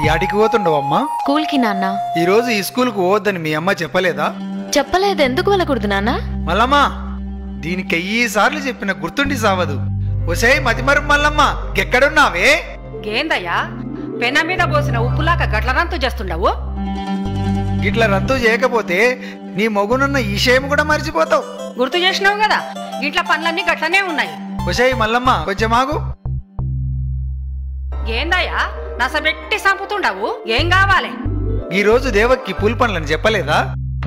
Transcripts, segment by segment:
యాడికి పోతుండవమ్మా? స్కూల్ కి నాన్న. ఈ రోజు ఈ స్కూల్ కు పోవద్దని మీ అమ్మ చెప్పలేదా? చెప్పలేదు. ఎందుకు వెళ్ళకూడదు నాన్న? మల్లమ్మ, దీనికి 1000 సార్లు చెప్పిన గుర్తుండి సావదు. ఒసే మతిమరు మల్లమ్మ, ఎక్కడున్నావే? ఏందయ్యా పెన మీద పోసిన ఉప్పులాక గట్ల రంతు చేస్తుండవు? గిట్ల రద్దు చేయకపోతే నీ మొగునున్న ఈ విషయం కూడా మర్చిపోతావు. గుర్తు చేసినావు కదా, ఇంట్లో పనులన్నీ గట్లనే ఉన్నాయి. ఒసే మల్లమ్మ, కొంచెం ఆగు. ఏందయ్యా నసబెట్టి సంపుతుండవు? ఏం కావాలి? ఈ రోజు దేవక్కి పూల్ పనులని చెప్పలేదా?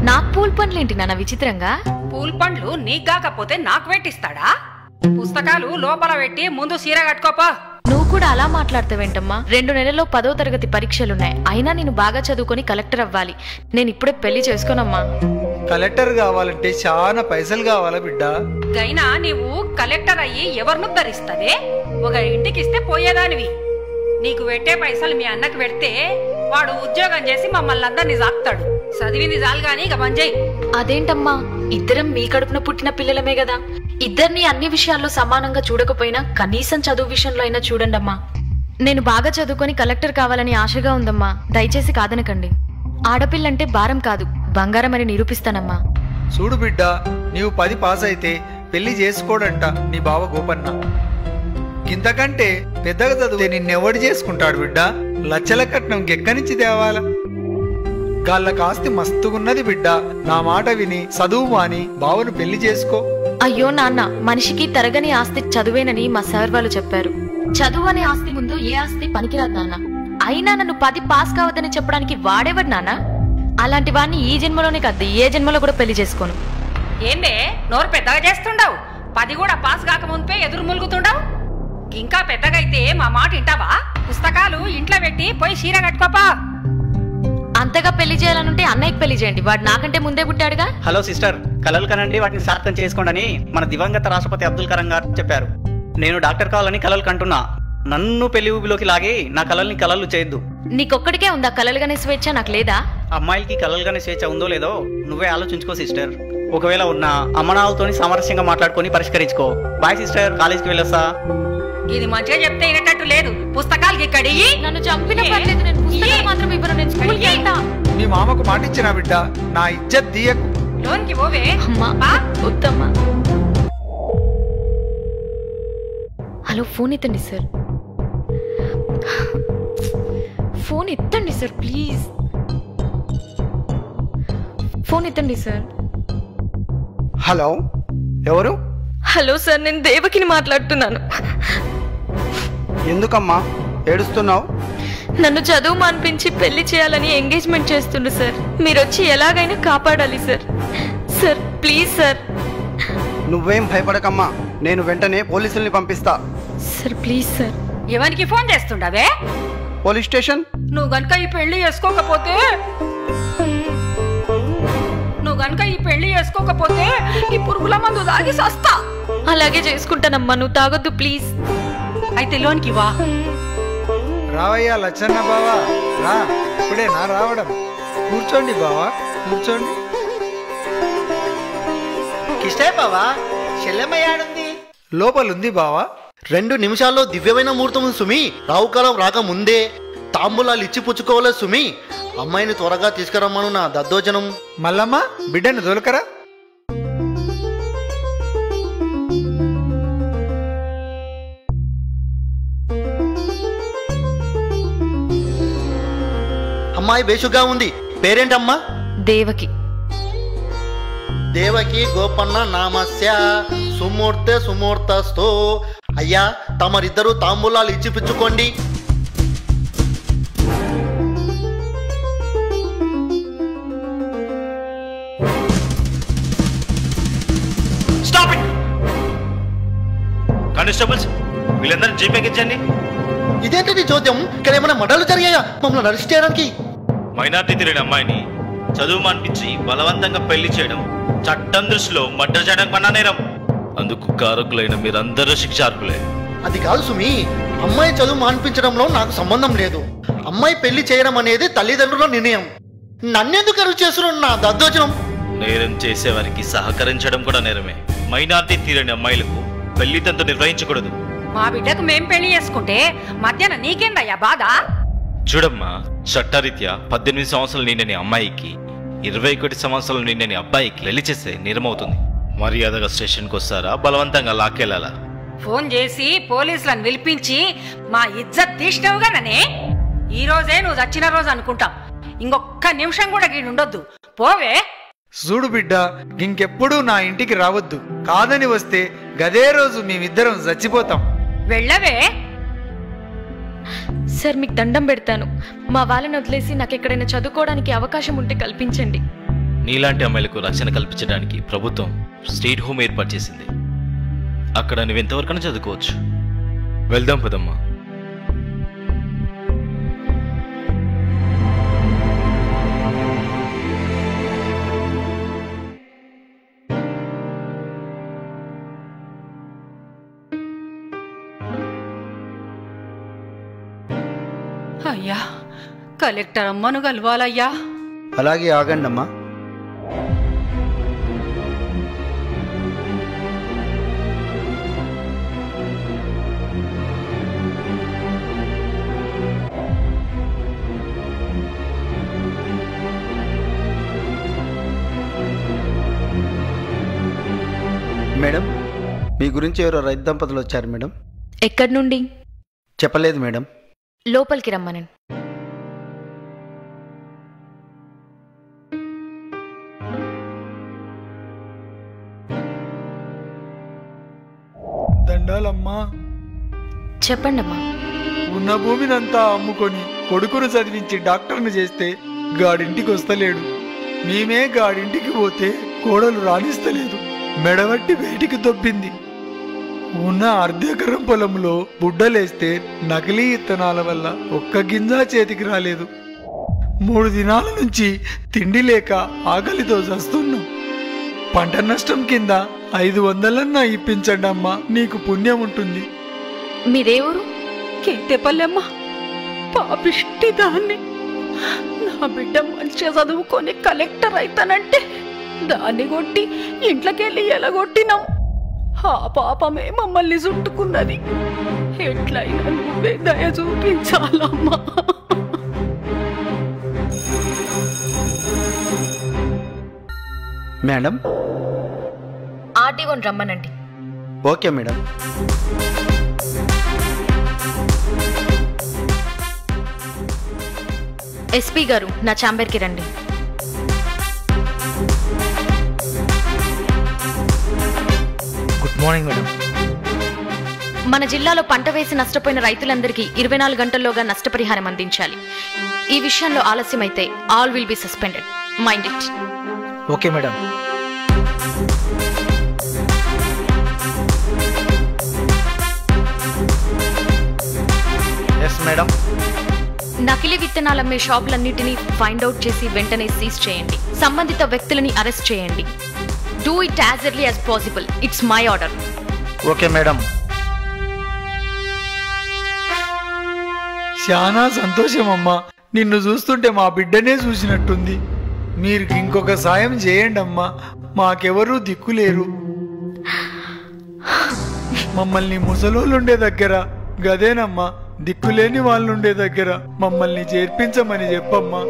నాకు పూల్ పండ్లేంటి నాన్న విచిత్రంగా? పూల్ పండ్లు నీకు కాకపోతే నాకు పెట్టిస్తాడా? పుస్తకాలు లోపల పెట్టి ముందు సీర కట్టుకోపా. నువ్వు కూడా అలా మాట్లాడతావేంటమ్మా? 2 నెలల్లో 10వ తరగతి పరీక్షలున్నాయి. అయినా నేను బాగా చదువుకొని కలెక్టర్ అవ్వాలి. నేను ఇప్పుడే పెళ్లి చేసుకోనమ్మా. కలెక్టర్ కావాలంటే చాలా పైసలు కావాలా బిడ్డ? గైనా నీవు కలెక్టర్ అయ్యి ఎవరిను ధరిస్తావే? ఒక ఇంటికిస్తే పోయేదానివి. నీకు పెట్టే పైసలు మీ అన్నకు పెడితే వాడు ఉద్యోగం చేసి మమ్మల్ని అందరినీ సాక్తాడు. చదివింది చాలు గాని ఇక మంజయ్. అదేంటమ్మా, ఇద్దరం మీ కడుపున పుట్టిన పిల్లలమే కదా. ఇద్దరిని అన్ని విషయాల్లో సమానంగా చూడకపోయినా కనీసం చదువు విషయంలో అయినా చూడండమ్మా. నేను బాగా చదువుకొని కలెక్టర్ కావాలని ఆశగా ఉందమ్మా. దయచేసి కాదనకండి. ఆడపిల్లంటే భారం కాదు, బంగారం అని నిరూపిస్తానమ్మా. చూడు బిడ్డ, నీవు 10 పాస్ అయితే పెళ్లి చేసుకోడంట నీ బావ గోపన్న. ఇంతకంటే పెద్దగా చదివితే నిన్నెవడు చేసుకుంటాడు బిడ్డ? లచ్చల కట్నం ఎక్కడి తేవాలా? గాళ్ళకి ఆస్తి మస్తుగున్నది బిడ్డ. నా మాట విని చదువు మాని బావను పెళ్లి చేసుకో. అయ్యో నాన్న, మనిషికి తరగని ఆస్తి చదువేనని మా సార్ వాళ్ళు చెప్పారు. చదువు అనే ఆస్తి ముందు ఏ ఆస్తి పనికిరాదు నాన్న. అయినా నన్ను 10 పాస్ కావద్దని చెప్పడానికి వాడేవాడు నాన్న. అలాంటి వాడిని ఈ జన్మలోనే కాదు, ఏ జన్మలో కూడా పెళ్లి చేసుకోను. ఏందే నోరు పెద్దగా చేస్తుండవు? 10 కూడా పాస్ కాకముందే ఎదురు ములుగుతుండవు. ఇంకా పెద్దగైతే మా మాట వింటావా? పుస్తకాలు ఇంట్లో పెట్టి పోయి చీర కట్టుకోపా. అంతగా పెళ్లి చేయాలనుంటే అన్నయ్యకి పెళ్లి చేయండి. వాడు నాకంటే ముందే పుట్టాడుగా. హలో సిస్టర్, కలలు కనండి, వాటిని సార్థం చేసుకోండి మన దివంగత రాష్ట్రపతి అబ్దుల్ కలాం గారు చెప్పారు. నేను డాక్టర్ కావాలని కలలు కంటున్నా. నన్ను పెళ్లి ఊబిలోకి లాగి నా కలల్ని కలలు చేయొద్దు. నీకొక్కడికే ఉందా కలలుగానే స్వేచ్ఛ? నాకు లేదా? అమ్మాయిలకి కలలుగానే స్వేచ్ఛ ఉందో లేదో నువ్వే ఆలోచించుకో సిస్టర్. ఒకవేళ ఉన్నా అమ్మనాలతోని సామరస్యంగా మాట్లాడుకొని పరిష్కరించుకో. బాయ్ సిస్టర్, కాలేజీకి వెళ్ళొస్తా. ఇది మంచిగా చెప్తే వినేటట్టు లేదు. పుస్తకాలకి ఇక్కడి నన్ను చంపిన పర్లేదు, నేను పుస్తకాలు మాత్రం ఇవ్వను. నేను స్కూల్కి వెళ్తా. నీ మామకు మాట ఇచ్చినా బిడ్డ, నా ఇజ్జత్ తీయకు. లోన్కి పోవే. అమ్మా వద్దమ్మా. హలో, ఫోన్ ఎత్తండి సార్. ఫోన్ ఎత్తండి సార్ ప్లీజ్. ఫోన్ ఎత్తండి సార్. హలో, ఎవరు? హలో సార్, నేను దేవకిని మాట్లాడుతున్నాను. ఎందుకమ్మా ఏడుస్తున్నావు? నన్ను చదువు మానిపించి పెళ్లి చేయాలని ఎంగేజ్మెంట్ చేస్తుండ్రు సార్. మీరు వచ్చి ఎలాగైనా కాపాడాలి సార్. Sir please sir. నువ్వేం భయపడకమ్మా, నేను వెంటనే పోలీసుల్ని పంపిస్తా. Sir please sir. ఎవరికి ఫోన్ చేస్తుండవే? Police station. నువ్వు గనుక ఈ పెళ్లి చేసుకోకపోతే ఈ పురుగుల మందు తాగి సస్తా. అలాగే చేసుకుంటానమ్మా, నువ్వు తాగొద్దు ప్లీజ్. అయితే లోన్కి వా. రావయ్యా లచ్చన్న బావా, రా. ఇప్పుడే నా రావడం. కూర్చోండి బావా, కూర్చోండి. కిష్టే బావా, చెల్లెమ్మయ్యాడుంది. లోపలుంది బావా. 2 నిమిషాల్లో దివ్యమైన ముహూర్తం సుమి. రావుకాలం రాకముందే తాంబూలాలు ఇచ్చి పుచ్చుకోవాలి సుమి. అమ్మాయిని త్వరగా తీసుకురమ్మను నా దద్దోజనం. మల్లమ్మ, బిడ్డను దొలకరా. అమ్మాయి బేషుగా ఉంది. పేరేంటమ్మా? దేవకి. దేవకి గోపన్న నామస్య సుమూర్తె సుమూర్తస్తో. అయ్యా, తమరిద్దరూ తాంబూలాలు ఇచ్చి పుచ్చుకోండి. కానిస్టేబుల్స్, వీళ్ళందరూ జీపేకి ఇచ్చండి. ఇదేంటి చోద్యం? ఇక్కడ ఏమైనా మర్డర్లు జరిగాయా మమ్మల్ని అరెస్ట్ చేయడానికి? మైనార్టీ తిరిగిన అమ్మాయిని చదువు మానిపించి బలవంతంగా పెళ్లి చేయడం చట్టం దృష్టిలో మర్డర్ చేయడం కన్నా నేరం. అందుకు కారకులైన మీరందరూ శిక్షార్హులే. అది కాదు సుమి, అమ్మాయి చదువు మానిపించడంలో నాకు సంబంధం లేదు. అమ్మాయి పెళ్లి చేయడం అనేది తల్లిదండ్రుల నిర్ణయం. నన్నెందుకు అరువు చేస్తున్నావు నా దద్దోజనం? నేరం చేసేవారికి సహకరించడం కూడా నేరమే. మైనార్టీ తీరని అమ్మాయిలకు పెళ్లి తంతు నిర్వహించకూడదు. మా బిడ్డకు మేం పెళ్లి చేసుకుంటే మధ్యాహ్నం నీకేందయ్యా బాధ? చూడమ్మా, చట్టరీత్యా 18 సంవత్సరాలు నిండని అమ్మాయికి 21 సంవత్సరాలు నిండని అబ్బాయికి పెళ్లి చేస్తే నేరమవుతుంది. మర్యాదగా స్టేషన్కి వస్తారా, బలవంతంగా లాక్కెళ్ళాలా? ఫోన్ చేసి పోలీసులను పిలిపించి మా ఇజ్జత్ తీసినవుగా ననే. ఈ రోజే నువ్వు చచ్చిన రోజు అనుకుంటాం. ఇంకొక్క నిమిషం కూడా గీడుండొద్దు. పోవే. చూడు బిడ్డ, ఇంకెప్పుడు నా ఇంటికి రావద్దు. కాదని వస్తే గదే రోజు మేమిద్దరం చచ్చిపోతాం. వెళ్ళవే. సార్, మీకు దండం పెడతాను. మా వాళ్ళని వదిలేసి నాకు ఎక్కడైనా చదువుకోవడానికి అవకాశం ఉంటే కల్పించండి. నీలాంటి అమ్మాయిలకు రక్షణ కల్పించడానికి ప్రభుత్వం స్టేట్ హోమ్ ఏర్పాటు చేసింది. అక్కడ నువ్వు ఎంతవరకైనా చదువుకోవచ్చు. వెళ్దాం పదమ్మా. అయ్యా, కలెక్టర్ అమ్మను కలవాలయ్యా. అలాగే ఆగండమ్మా. మేడం, మీ గురించి ఎవరో రైతు దంపతులు వచ్చారు మేడం. ఎక్కడి నుండి? చెప్పలేదు మేడం. లోపలికి రమ్మనండి. దండాలమ్మా. చెప్పండమ్మా. ఉన్న భూమినంతా అమ్ముకొని కొడుకును చదివించి డాక్టర్ను చేస్తే గాడింటికి వస్తలేడు. మేమే గాడింటికి పోతే కోడలు రాణిస్తలేదు. మెడవట్టి బయటికి దొబ్బింది. ఉన్న అర్ధెకరం పొలంలో బుడ్డలేస్తే నకిలీ ఇత్తనాల వల్ల ఒక్క గింజ చేతికి రాలేదు. 3 దినాల నుంచి తిండి లేక ఆకలితో చస్తున్నాం. పంట నష్టం కింద 500 ఇప్పించండి అమ్మా, నీకు పుణ్యం ఉంటుంది. మీరేవరు? కేతేపల్లెమ్మ, పాపిష్టి దాన్ని. నా బిడ్డ మంచిగా చదువుకొని కలెక్టర్ అయితానంటే దాన్ని కొట్టి ఇంట్లోకెళ్ళి ఎలగొట్టినాం. ఆ పాపమే మమ్మల్ని చుట్టుకున్నది. ఎట్లయినా నువ్వే దయ చూపించాలమ్మా. మేడం, ఆర్టీఓని రమ్మనండి. Okay madam. ఎస్పీ గారు, నా ఛాంబర్కి రండి. Good morning madam. మన జిల్లాలో పంట వేసి నష్టపోయిన రైతులందరికీ 24 గంటల్లోగా నష్టపరిహారం అందించాలి. ఈ విషయంలో ఆలస్యమైతే all will be suspended. Mind it. Okay madam. Yes madam. నకిలీ విత్తనాలమ్మే షాపులన్నిటినీ ఫైండ్ అవుట్ చేసి వెంటనే సీజ్ చేయండి. సంబంధిత వ్యక్తులని అరెస్ట్ చేయండి. Do it as early as possible. It's my order. Okay madam. చాలా సంతోషం అమ్మా. నిన్ను చూస్తుంటే మా బిడ్డనే చూసినట్టుంది. మీరు ఇంకొక సాయం చేయండి అమ్మా, మాకెవరూ దిక్కులేరు. మమ్మల్ని ముసలోళ్ళుండే దగ్గర గదేనమ్మా, దిక్కులేని వాళ్ళుండే దగ్గర మమ్మల్ని చేర్పించమని చెప్పమ్మా.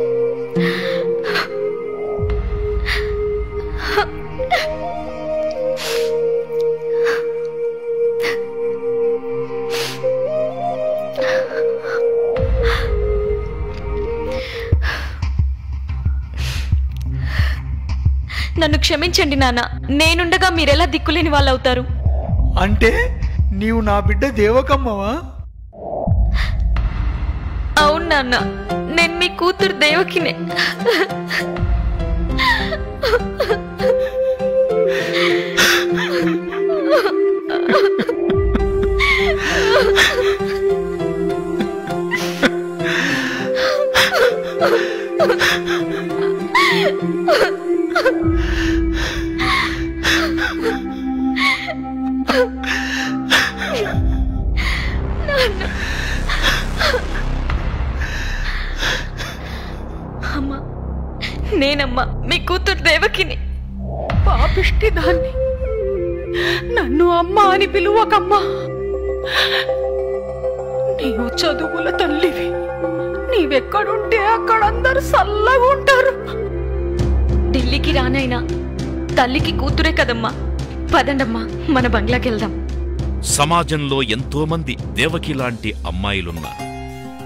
నన్ను క్షమించండి నాన్న. నేనుండగా మీరెలా దిక్కులేని వాళ్ళు అవుతారు? అంటే నీవు నా బిడ్డ దేవకమ్మవా? అవును నాన్న, నేను మీ కూతురు దేవకినే. అమ్మా, నేనమ్మా మీ కూతురు దేవకిని. పాపిష్టి దాన్ని, నన్ను అమ్మ అని పిలువకమ్మా. నీవు చదువుల తల్లివి. నీ నీవెక్కడుంటే అక్కడ అందరు చల్లగా ఉంటారు. ఢిల్లీకి రానైనా తల్లికి కూతురే కదమ్మా. పదండమ్మా, మన బంగ్లాకి వెళ్దాం. సమాజంలో ఎంతోమంది దేవకి లాంటి అమ్మాయిలున్నారు.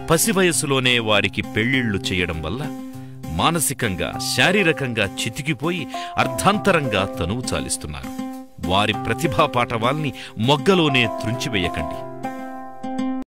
పసి వయసులోనే వారికి పెళ్లిళ్లు చేయడం వల్ల మానసికంగా శారీరకంగా చితికిపోయి అర్ధాంతరంగా తనువు చాలిస్తున్నారు. వారి ప్రతిభా పాటవాల్ని మొగ్గలోనే త్రుంచివేయకండి.